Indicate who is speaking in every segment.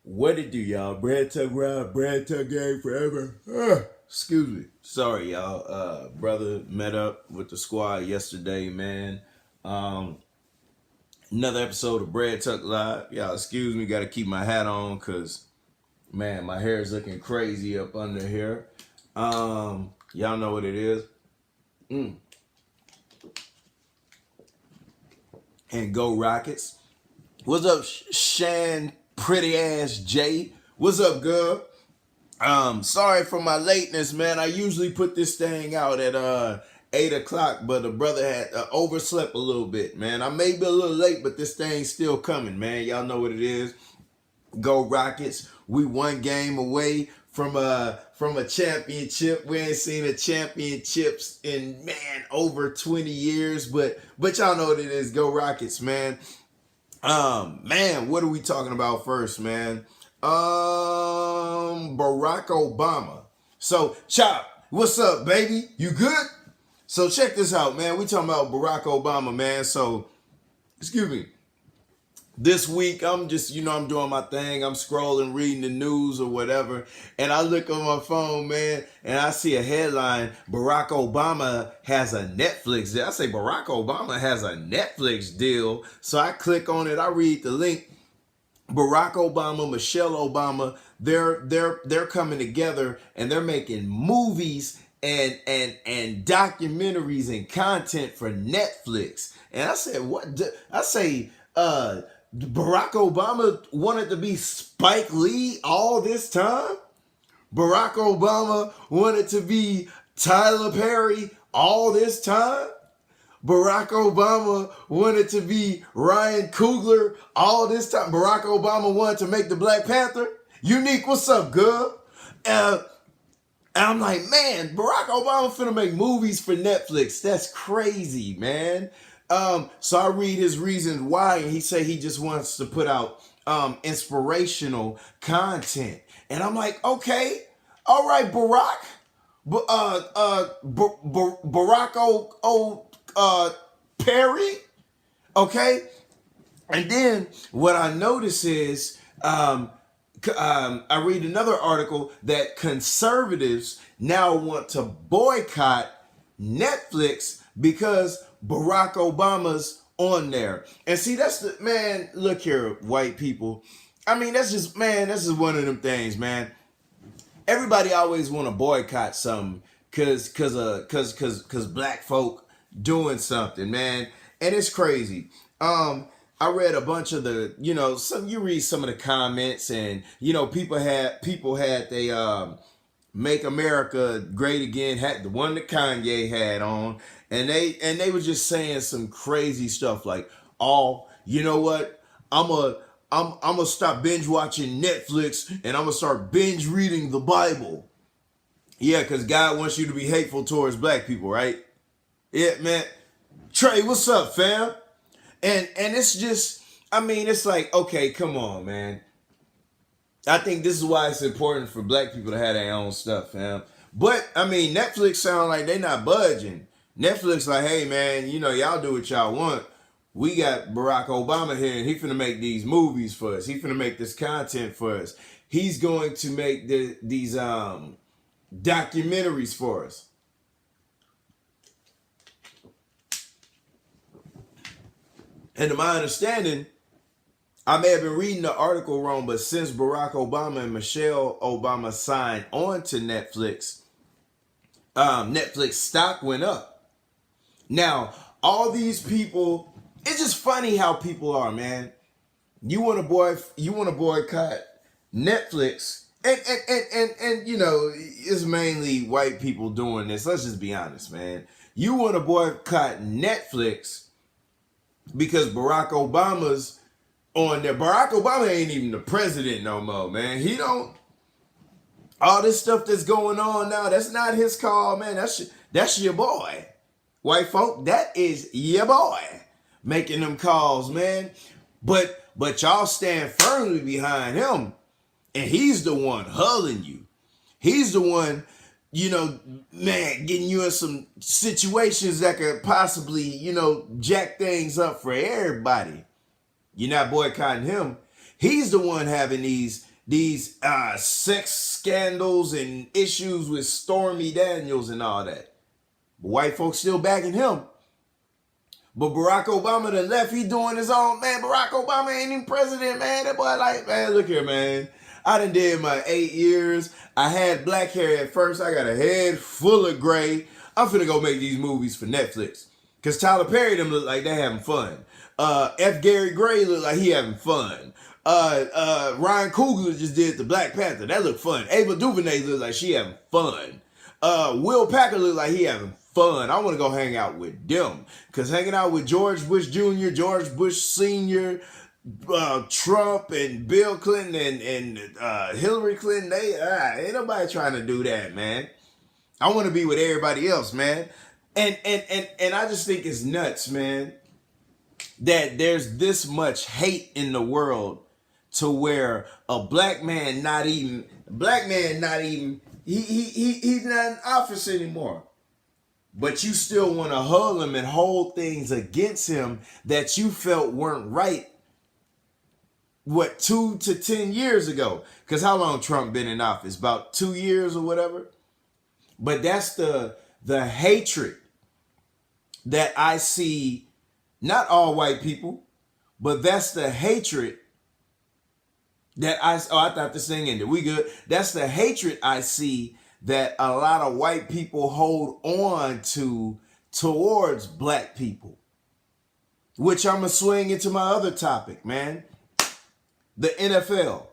Speaker 1: What it do, y'all? Brad Tuck Ride, Brad Tuck Gang forever. Excuse me. Sorry, y'all. Brother met up with the squad yesterday, man. Um, Another episode of Brad Tuck Live. Y'all, excuse me. Got to keep my hat on because, man, my hair is looking crazy up under here. Y'all know what it is. And go Rockets. What's up, Shan? Pretty ass Jay. What's up, girl? Sorry for my lateness, man. I usually put this thing out at 8 o'clock, but the brother had overslept a little bit, man. I may be a little late, but this thing's still coming, man. Y'all know what it is. Go Rockets. We one game away from a championship. We ain't seen a championships in, man, over 20 years, but y'all know what it is. Go Rockets, man. Man, what are we talking about first, man? Barack Obama. So, Chop, what's up, baby? You good? So check this out, man. We talking about Barack Obama, man. So, excuse me. This week, I'm just, I'm doing my thing. I'm scrolling, reading the news or whatever. And I look on my phone, man, and I see a headline, Barack Obama has a Netflix deal. I say, Barack Obama has a Netflix deal. So I click on it. I read the link. Barack Obama, Michelle Obama, they're coming together and they're making movies and documentaries and content for Netflix. And I said, what? I say, Barack Obama wanted to be Spike Lee all this time? Barack Obama wanted to be Tyler Perry all this time? Barack Obama wanted to be Ryan Coogler all this time? Barack Obama wanted to make the Black Panther? Unique, what's up, girl? And I'm like, man, Barack Obama finna make movies for Netflix. That's crazy, man. So I read his reasons why, and he said he just wants to put out inspirational content. And I'm like, okay, all right, Barack. Barack Perry. Okay. And then what I notice is I read another article that conservatives now want to boycott Netflix because Barack Obama's on there. And see, that's the, man, look here, white people. I mean, that's just one of them things, man. Everybody always want to boycott something cause black folk doing something, man. And it's crazy. I read a bunch of the, you read some of the comments and, people had they Make America Great Again had the one that Kanye had on, and they were just saying some crazy stuff like, oh, you know what? I'm gonna stop binge watching Netflix and I'm gonna start binge reading the Bible. Yeah, because God wants you to be hateful towards black people, right? Yeah, man. Trey, what's up, fam? And it's just, I mean, it's like, okay, come on, man. I think this is why it's important for black people to have their own stuff, fam. But, I mean, Netflix sound like they not budging. Netflix like, hey, man, y'all do what y'all want. We got Barack Obama here, and he finna make these movies for us. He finna make this content for us. He's going to make these documentaries for us. And to my understanding, I may have been reading the article wrong, but since Barack Obama and Michelle Obama signed on to Netflix, Netflix stock went up. Now, all these people, it's just funny how people are, man. You want to boycott Netflix, and it's mainly white people doing this. Let's just be honest, man. You want to boycott Netflix because Barack Obama's on there. Barack Obama ain't even the president no more, man. He don't. All this stuff that's going on now, that's not his call, man. That's your boy. White folk, that is your boy making them calls, man. But y'all stand firmly behind him, and he's the one hulling you. He's the one, man, getting you in some situations that could possibly, jack things up for everybody. You're not boycotting him. He's the one having these these sex scandals and issues with Stormy Daniels and all that. But white folks still backing him. But Barack Obama done left. He doing his own, man. Barack Obama ain't even president, man. That boy like, man, look here, man. I done did my 8 years. I had black hair at first. I got a head full of gray. I'm finna go make these movies for Netflix. Because Tyler Perry them look like they having fun. F. Gary Gray look like he having fun. Ryan Coogler just did the Black Panther. That looked fun. Ava DuVernay look like she having fun. Will Packer look like he having fun. I want to go hang out with them. Because hanging out with George Bush Jr., George Bush Sr., Trump and Bill Clinton and Hillary Clinton, ain't nobody trying to do that, man. I want to be with everybody else, man. And I just think it's nuts, man, that there's this much hate in the world to where a black man he's not in office anymore. But you still want to hug him and hold things against him that you felt weren't right, 2 to 10 years ago? Because how long Trump been in office? About 2 years or whatever. But that's the hatred that I see, not all white people, but that's the hatred that I thought this thing ended. We good? That's the hatred I see that a lot of white people hold on to towards black people. Which I'm going to swing into my other topic, man. The NFL.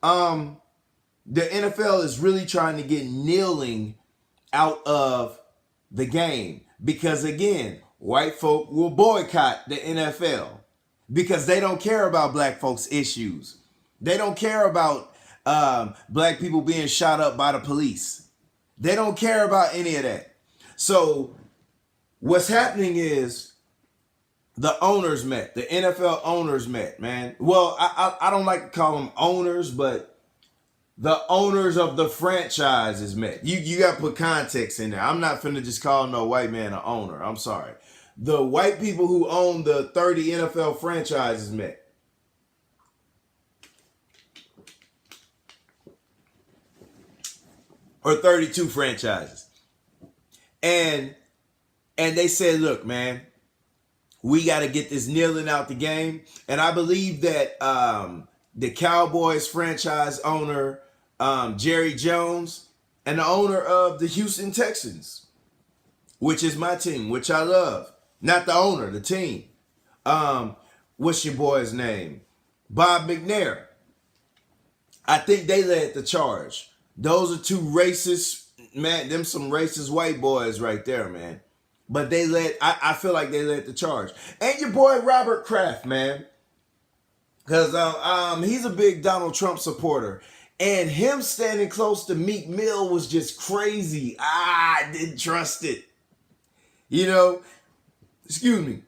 Speaker 1: The NFL is really trying to get kneeling out of the game. Because again, white folk will boycott the NFL. Because they don't care about black folks' issues. They don't care about black people being shot up by the police. They don't care about any of that. So what's happening is the owners met. The NFL owners met, man. Well, I don't like to call them owners, but the owners of the franchises met. You got to put context in there. I'm not finna just call no white man an owner. I'm sorry. The white people who own the 30 NFL franchises met. Or 32 franchises. And they said, look, man, we got to get this kneeling out the game. And I believe that the Cowboys franchise owner, Jerry Jones, and the owner of the Houston Texans, which is my team, which I love. Not the owner, the team. What's your boy's name? Bob McNair. I think they led the charge. Those are two racist, man, them some racist white boys right there, man. But they I feel like they led the charge. And your boy Robert Kraft, man. Because he's a big Donald Trump supporter. And him standing close to Meek Mill was just crazy. I didn't trust it. Excuse me.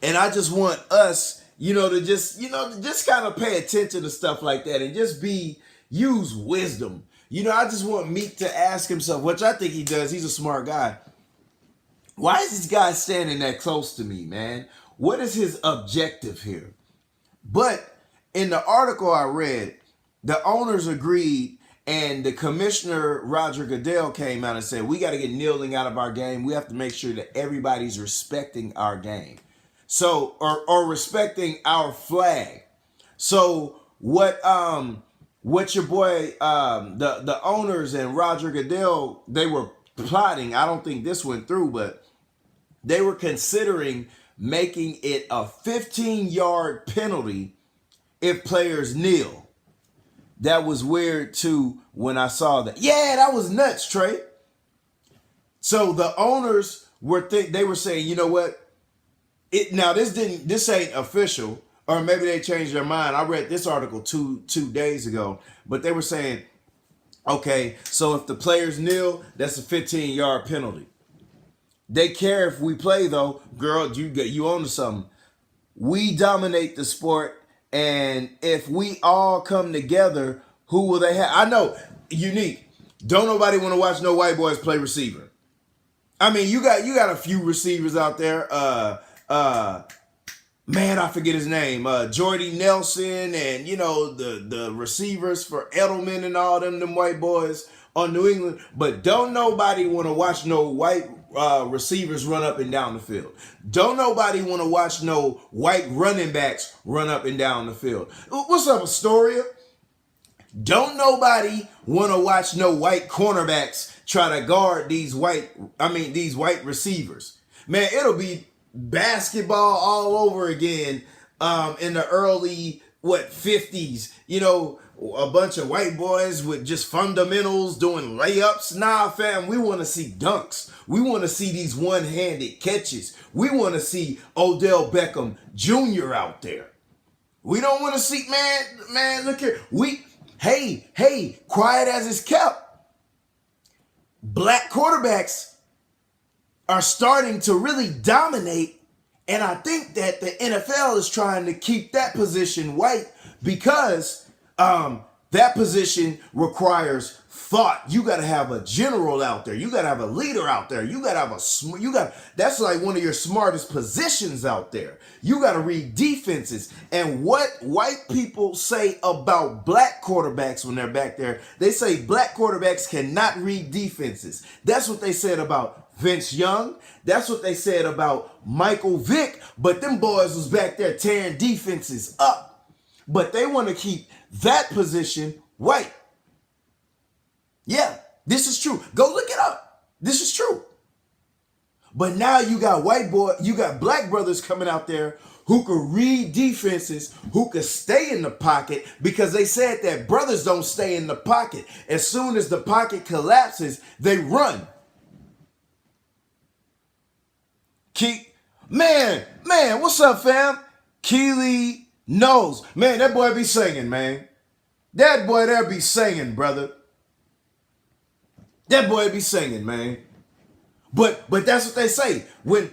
Speaker 1: And I just want us, to just kind of pay attention to stuff like that and just use wisdom. I just want Meek to ask himself, which I think he does. He's a smart guy. Why is this guy standing that close to me, man? What is his objective here? But in the article I read, the owners agreed, and the commissioner, Roger Goodell, came out and said, we got to get kneeling out of our game. We have to make sure that everybody's respecting our game. So, or respecting our flag. So what your boy, the owners and Roger Goodell, they were plotting, I don't think this went through, but they were considering making it a 15-yard penalty if players kneel. That was weird too when I saw that. Yeah, that was nuts, Trey. So the owners they were saying, you know what? This ain't official, or maybe they changed their mind. I read this article two days ago, but they were saying, okay, so if the players kneel, that's a 15-yard penalty. They care if we play though. Girl, you own to something. We dominate the sport. And if we all come together, who will they have? I know, Unique. Don't nobody want to watch no white boys play receiver. I mean, you got a few receivers out there. man, I forget his name, Jordy Nelson, and you know the receivers for Edelman and all them white boys on New England. But don't nobody want to watch no white receivers run up and down the field. Don't nobody want to watch no white running backs run up and down the field. What's up, Astoria? Don't nobody want to watch no white cornerbacks try to guard these white receivers. Man, it'll be basketball all over again in the early 50s. You know, a bunch of white boys with just fundamentals doing layups. Nah, fam, we want to see dunks. We want to see these one-handed catches. We want to see Odell Beckham Jr. out there. We don't want to see, man, look here. Hey, quiet as it's kept. Black quarterbacks are starting to really dominate, and I think that the NFL is trying to keep that position white because that position requires thought. You got to have a general out there. You got to have a leader out there. You got to have that's like one of your smartest positions out there. You got to read defenses. And what white people say about black quarterbacks when they're back there, they say black quarterbacks cannot read defenses. That's what they said about Vince Young. That's what they said about Michael Vick. But them boys was back there tearing defenses up. But they want to keep that position white. Yeah, this is true. Go look it up. This is true. But now you got black brothers coming out there who could read defenses, who could stay in the pocket, because they said that brothers don't stay in the pocket. As soon as the pocket collapses, they run. Man, what's up, fam? Keely knows. Man, that boy be singing, man. That boy there be singing, brother. That boy be singing, man. But that's what they say. When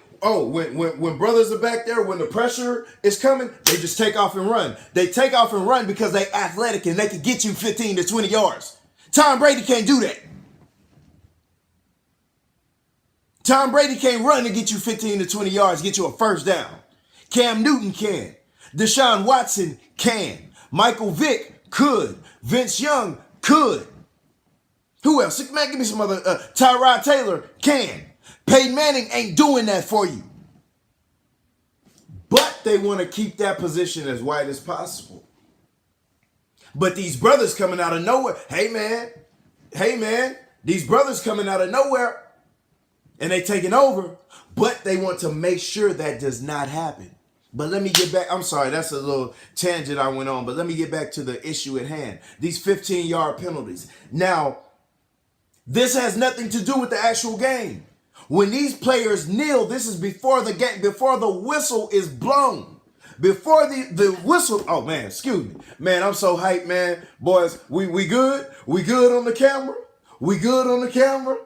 Speaker 1: brothers are back there, when the pressure is coming, they just take off and run. They take off and run because they athletic and they can get you 15 to 20 yards. Tom Brady can't do that. Tom Brady can't run and get you 15 to 20 yards, get you a first down. Cam Newton can. Deshaun Watson can. Michael Vick could. Vince Young could. Who else? Man, give me some other. Tyrod Taylor can. Peyton Manning ain't doing that for you. But they want to keep that position as wide as possible. But these brothers coming out of nowhere. Hey, man. These brothers coming out of nowhere. And they taking over. But they want to make sure that does not happen. But let me get back. I'm sorry, that's a little tangent I went on. But let me get back to the issue at hand. These 15-yard penalties. Now, this has nothing to do with the actual game. When these players kneel, this is before the game, before the whistle is blown. Before the whistle, oh man, excuse me. Man, I'm so hyped, man. Boys, we good? We good on the camera? We good on the camera?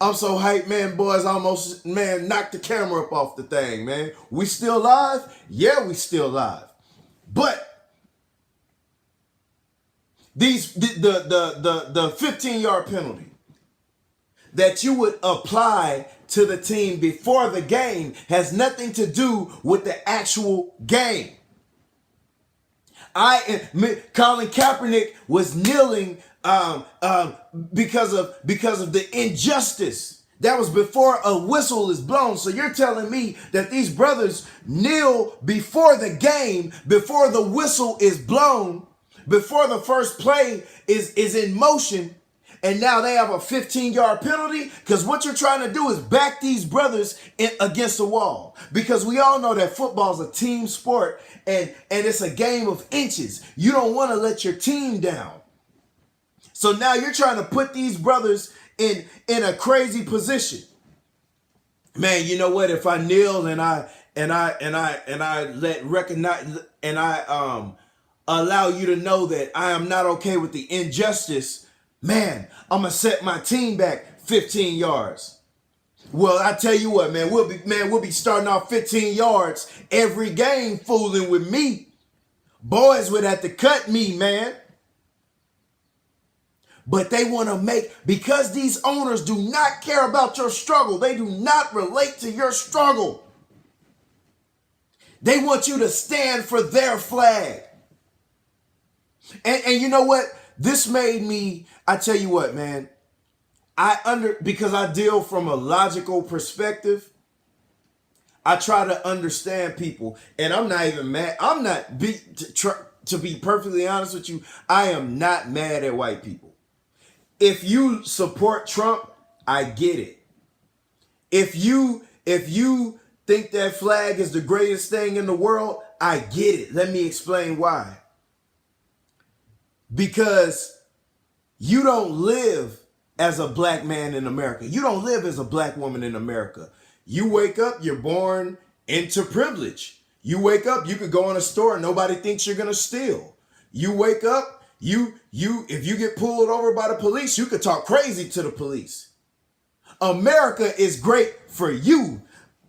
Speaker 1: I'm so hyped, man. Boys, almost, man, knocked the camera up off the thing, man. We still live? Yeah, we still live. But the 15-yard penalty that you would apply to the team before the game has nothing to do with the actual game. Colin Kaepernick was kneeling because of the injustice. That was before a whistle is blown. So you're telling me that these brothers kneel before the game, before the whistle is blown, before the first play is in motion, and now they have a 15-yard penalty? Because what you're trying to do is back these brothers against the wall. Because we all know that football is a team sport, and it's a game of inches. You don't want to let your team down. So now you're trying to put these brothers in a crazy position. Man, you know what? If I kneel and I allow you to know that I am not okay with the injustice, man, I'm going to set my team back 15 yards. Well, I tell you what, man, we'll be starting off 15 yards every game fooling with me. Boys would have to cut me, man. But they want to because these owners do not care about your struggle. They do not relate to your struggle. They want you to stand for their flag. And you know what? This made me, I tell you what, man, because I deal from a logical perspective, I try to understand people, and I'm not even mad. I'm not to be perfectly honest with you, I am not mad at white people. If you support Trump, I get it. If you think that flag is the greatest thing in the world, I get it. Let me explain why. Because you don't live as a black man in America. You don't live as a black woman in America. You wake up, you're born into privilege. You wake up, you could go in a store and nobody thinks you're gonna steal. You wake up, if you get pulled over by the police, you could talk crazy to the police. America is great for you.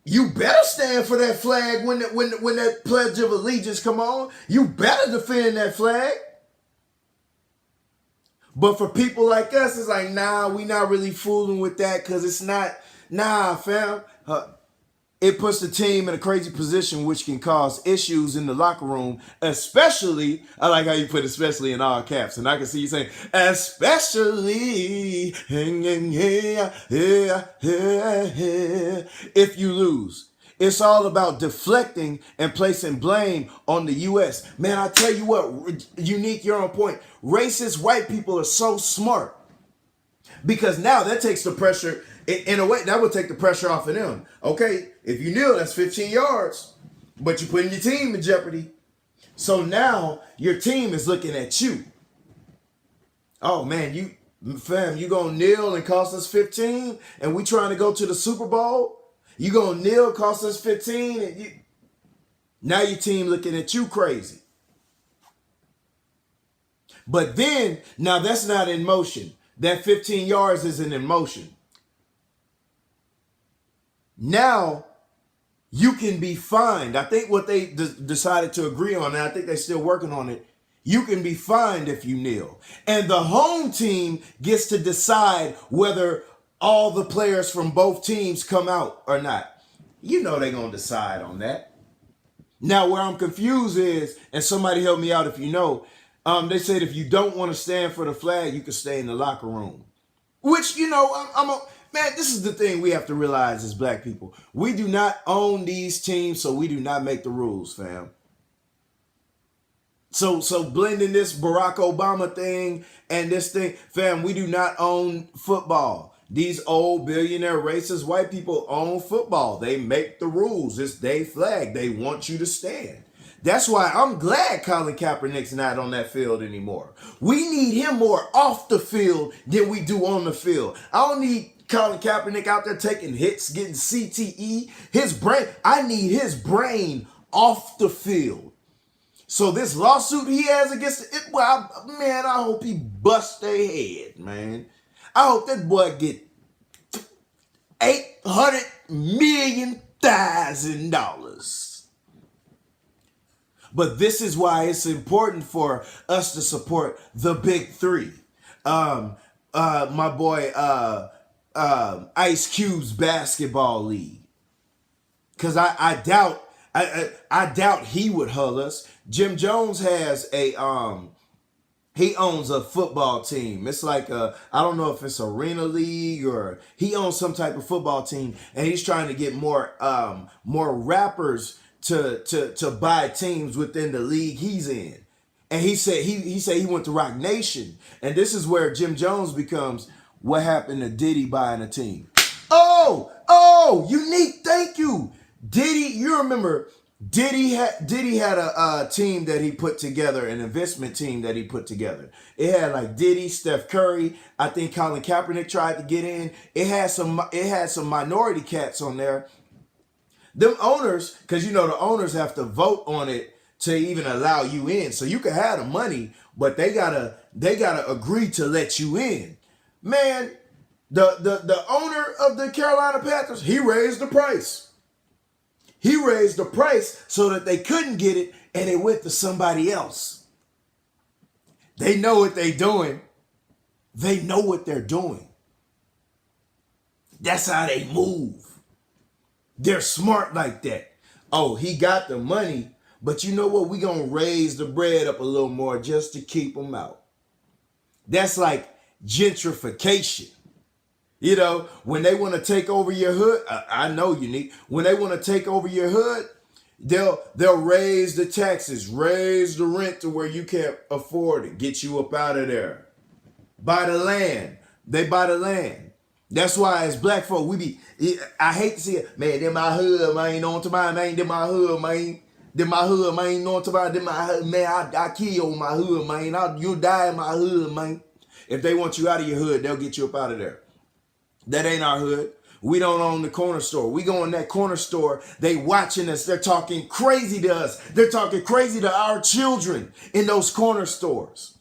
Speaker 1: You better stand for that flag when that Pledge of Allegiance come on. You better defend that flag. But for people like us, it's like, nah, we not really fooling with that because it's not, nah, fam. It puts the team in a crazy position, which can cause issues in the locker room, especially, I like how you put especially in all caps, and I can see you saying, especially, if you lose. It's all about deflecting and placing blame on the U.S. Man, I tell you what, Unique, you're on point. Racist white people are so smart because now that takes the pressure, in a way, that would take the pressure off of them. Okay, if you kneel, that's 15 yards, but you're putting your team in jeopardy. So now your team is looking at you. Oh man, you gonna kneel and cost us 15 and we trying to go to the Super Bowl? You gonna kneel, cost us 15, and now your team looking at you crazy. But then, now that's not in motion. That 15 yards isn't in motion. Now, you can be fined. I think what they decided to agree on, and I think they're still working on it, you can be fined if you kneel. And the home team gets to decide whether all the players from both teams come out or not. You know they're going to decide on that. Now, where I'm confused is, and somebody help me out if you know, they said if you don't want to stand for the flag, you can stay in the locker room. Which, man, this is the thing we have to realize as black people. We do not own these teams, so we do not make the rules, fam. So blending this Barack Obama thing and this thing, fam, we do not own football. These old billionaire racist white people own football. They make the rules. It's their flag. They want you to stand. That's why I'm glad Colin Kaepernick's not on that field anymore. We need him more off the field than we do on the field. I don't need Colin Kaepernick out there taking hits, getting CTE. I need his brain off the field. So this lawsuit he has against it, man, I hope he busts their head, man. I hope that boy get $800 million. But this is why it's important for us to support the big three. My boy Ice Cube's basketball league. Because I doubt he would hull us. Jim Jones has he owns a football team. It's like I don't know if it's Arena League or he owns some type of football team, and he's trying to get more rappers to buy teams within the league he's in. And he said he went to Rock Nation, and this is where Jim Jones becomes what happened to Diddy buying a team. Oh, Unique, thank you. Diddy, you remember Diddy had a team that he put together, an investment team that he put together. It had like Diddy, Steph Curry. I think Colin Kaepernick tried to get in. It had some minority cats on there. Them owners, because the owners have to vote on it to even allow you in. So you can have the money, but they gotta agree to let you in. Man, the owner of the Carolina Panthers, he raised the price. He raised the price so that they couldn't get it, and it went to somebody else. They know what they're doing. They know what they're doing. That's how they move. They're smart like that. Oh, he got the money, but you know what? We gonna raise the bread up a little more just to keep him out. That's like gentrification. You know, when they want to take over your hood, I know Unique. When they want to take over your hood, they'll raise the taxes, raise the rent to where you can't afford it, get you up out of there. Buy the land. They buy the land. That's why as black folk, we be, I hate to see it. Man, them my hood, man, on to my man, them my hood, man. Them my hood, man, on to my, them my hood, man, I kill you on my hood, man. You die in my hood, man. If they want you out of your hood, they'll get you up out of there. That ain't our hood. We don't own the corner store. We go in that corner store. They watching us. They're talking crazy to us. They're talking crazy to our children in those corner stores.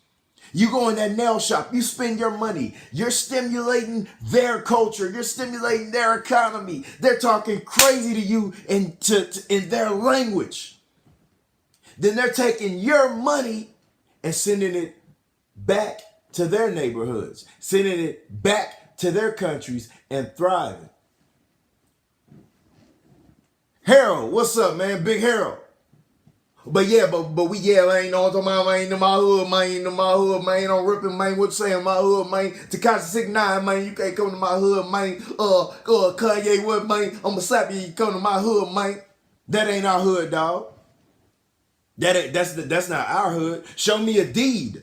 Speaker 1: You go in that nail shop. You spend your money. You're stimulating their culture. You're stimulating their economy. They're talking crazy to you in their language. Then they're taking your money and sending it back to their neighborhoods, sending it back to their countries and thriving. Harold, what's up, man? Big Harold. But yeah, but we ain't on to my man, in my hood, man, in my hood, man, I'm ripping, man, what you saying, my hood, man, Tekashi 69, man, you can't come to my hood, man, Kanye, what, man, I'ma slap you, you come to my hood, man. That ain't our hood, dog. That's not our hood. Show me a deed.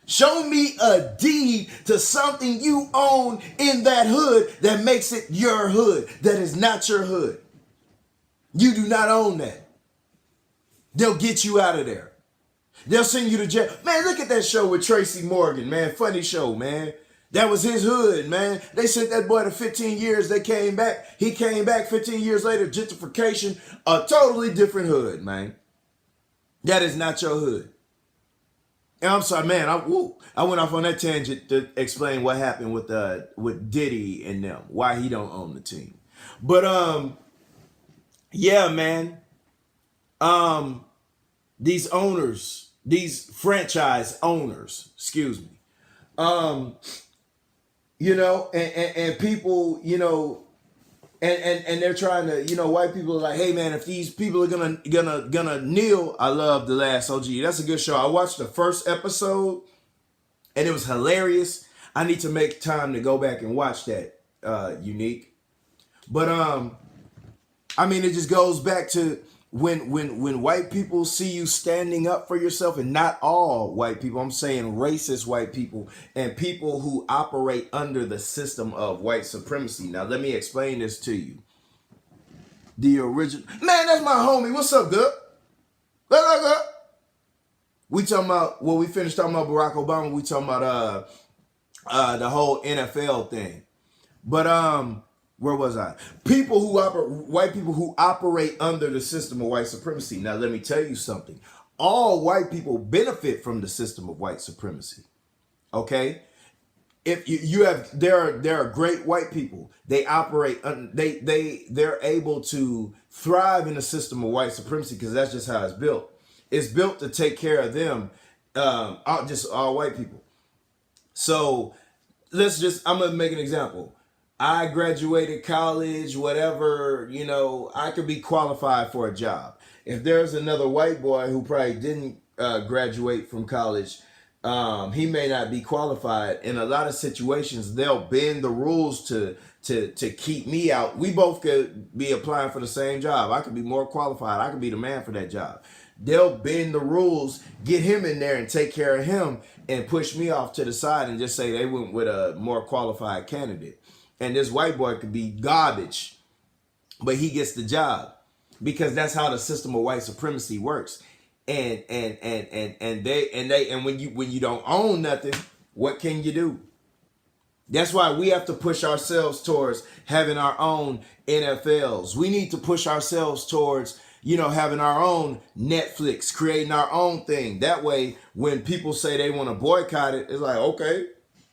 Speaker 1: Show me a deed to something you own in that hood that makes it your hood, that is not your hood. You do not own that. They'll get you out of there. They'll send you to jail. Man, look at that show with Tracy Morgan, man. Funny show, man. That was his hood, man. They sent that boy to 15 years. They came back. He came back 15 years later. Gentrification, a totally different hood, man. That is not your hood. And I'm sorry, man. I went off on that tangent to explain what happened with Diddy and them, why he don't own the team. But yeah, man. These owners, these franchise owners, excuse me. You know, and people, you know, and they're trying to, you know, white people are like, hey man, if these people are gonna kneel, I love The Last OG. That's a good show. I watched the first episode and it was hilarious. I need to make time to go back and watch that, Unique. But I mean, it just goes back to when white people see you standing up for yourself, and not all white people, I'm saying racist white people and people who operate under the system of white supremacy. Now, let me explain this to you. The original, man, that's my homie. What's up, good? What's up, good? We talking about, well, we finished talking about Barack Obama. We talking about the whole NFL thing. But where was I? White people who operate under the system of white supremacy. Now, let me tell you something. All white people benefit from the system of white supremacy. Okay? If there are great white people. They operate, they're able to thrive in the system of white supremacy because that's just how it's built. It's built to take care of them, just all white people. So I'm gonna make an example. I graduated college, whatever, you know, I could be qualified for a job. If there's another white boy who probably didn't graduate from college, he may not be qualified. In a lot of situations, they'll bend the rules to keep me out. We both could be applying for the same job. I could be more qualified. I could be the man for that job. They'll bend the rules, get him in there and take care of him and push me off to the side and just say they went with a more qualified candidate. And this white boy could be garbage, but he gets the job because that's how the system of white supremacy works. And when you don't own nothing, what can you do? That's why we have to push ourselves towards having our own NFLs. We need to push ourselves towards, you know, having our own Netflix, creating our own thing. That way, when people say they want to boycott it, it's like, okay,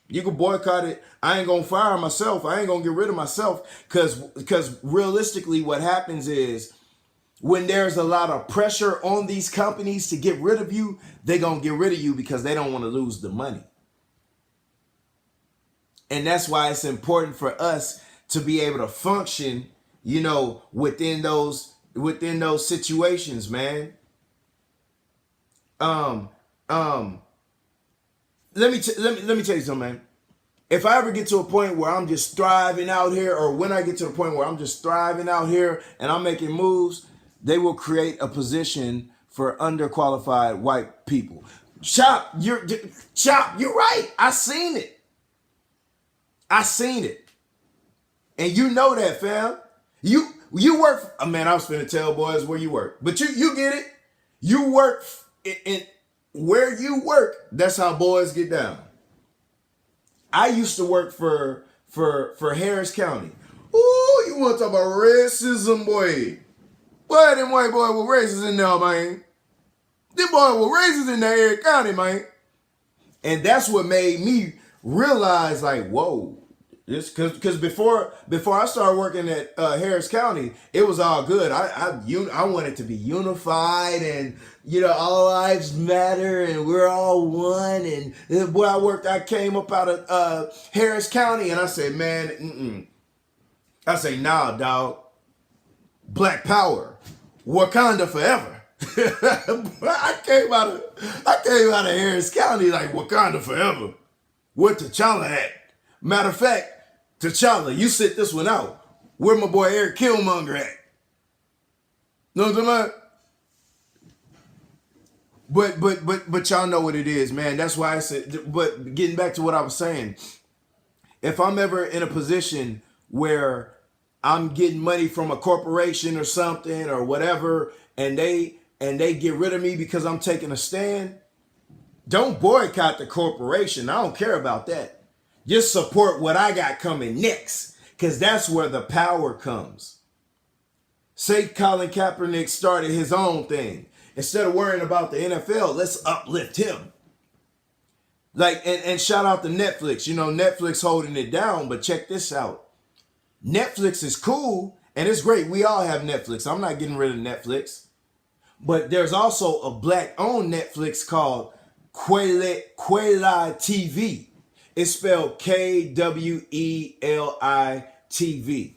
Speaker 1: you can boycott it. I ain't gonna fire myself. I ain't gonna get rid of myself because realistically what happens is when there's a lot of pressure on these companies to get rid of you, they're gonna get rid of you because they don't want to lose the money. And that's why it's important for us to be able to function, you know, within those within those situations, man. Um, um, let me tell you something, man. If I ever get to a point where I'm just thriving out here, or when I get to the point where I'm just thriving out here and I'm making moves, they will create a position for underqualified white people. Chop, you're right. I seen it. I seen it. And you know that, fam. You work. Man, I was finna tell boys where you work, but you get it. You work in where you work. That's how boys get down. I used to work for Harris County. Ooh, you want to talk about racism, boy? Boy, them white boy with racists in there, man. Them boy with racists in that Harris County, man. And that's what made me realize, like, whoa. This because before I started working at Harris County, it was all good. I wanted to be unified, and all lives matter, and we're all one. And where I came up out of Harris County, and I said, man, I say, nah, dog. Black Power, Wakanda forever. I came out of Harris County like Wakanda forever. Where T'Challa at? Matter of fact, T'Challa, you sit this one out. Where my boy Eric Killmonger at? Know what I'm talking about? But y'all know what it is, man. That's why I said. But getting back to what I was saying, if I'm ever in a position where I'm getting money from a corporation or something or whatever, and they get rid of me because I'm taking a stand, don't boycott the corporation. I don't care about that. Just support what I got coming next, because that's where the power comes. Say Colin Kaepernick started his own thing. Instead of worrying about the NFL, let's uplift him. Like, and shout out to Netflix. Netflix holding it down, but check this out. Netflix is cool, and it's great. We all have Netflix. I'm not getting rid of Netflix. But there's also a black-owned Netflix called Kweli TV. It's spelled Kweli TV.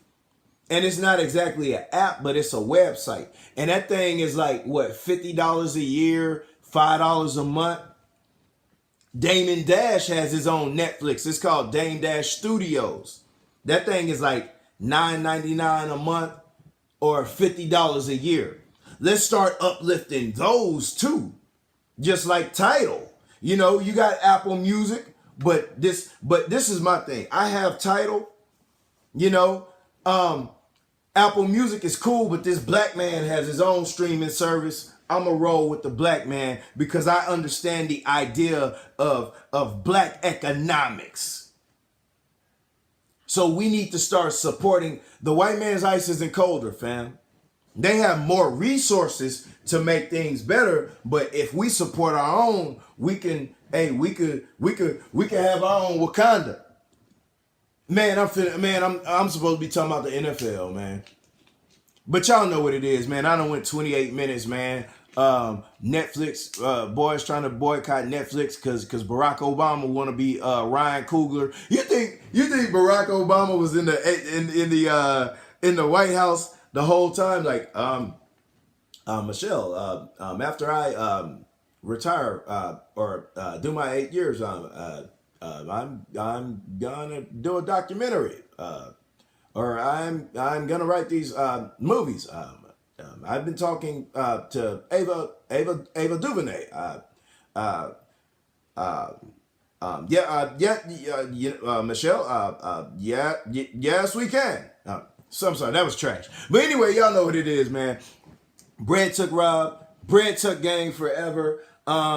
Speaker 1: And it's not exactly an app, but it's a website. And that thing is like, what, $50 a year, $5 a month? Damon Dash has his own Netflix. It's called Dame Dash Studios. That thing is like $9.99 a month or $50 a year. Let's start uplifting those too. Just like Tidal. You got Apple Music. But this is my thing. I have Tidal, Apple Music is cool, but this black man has his own streaming service. I'm a roll with the black man because I understand the idea of black economics. So we need to start supporting the white man's ice isn't colder, fam. They have more resources to make things better, but if we support our own, we can have our own Wakanda. Man, I'm supposed to be talking about the NFL, man. But y'all know what it is, man. I done went 28 minutes, man. Netflix, boys trying to boycott Netflix because Barack Obama want to be Ryan Coogler. You think Barack Obama was in the White House the whole time? Like, Michelle, after I retire or do my 8 years, I'm gonna do a documentary, or I'm gonna write these movies. I've been talking to Ava DuVernay. Michelle. Yes, we can. So I'm sorry, that was trash. But anyway, y'all know what it is, man. Bread Tuck Rob, Bread Tuck Gang forever.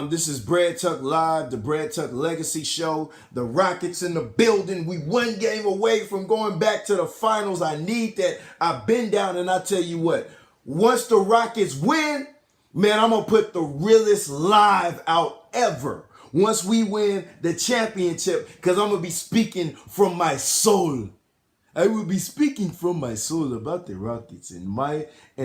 Speaker 1: This is Bread Tuck Live, the Bread Tuck Legacy Show. The Rockets in the building. We one game away from going back to the finals. I need that. I've been down, and I tell you what, once the Rockets win, man, I'm going to put the realest live out ever. Once we win the championship, because I'm going to be speaking from my soul. I will be speaking from my soul about the Rockets and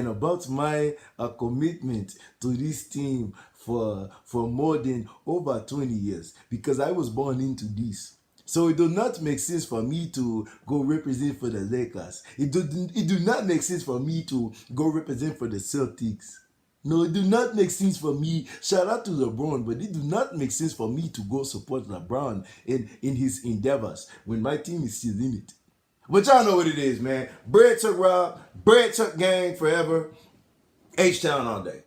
Speaker 1: about my commitment to this team for more than over 20 years, because I was born into this. So it do not make sense for me to go represent for the Lakers. It do not make sense for me to go represent for the Celtics. No, it do not make sense for me. Shout out to LeBron, but it do not make sense for me to go support LeBron in his endeavors when my team is still in it. But y'all know what it is, man. Bread Tuck Rob, Bread Tuck Gang forever. H-Town all day.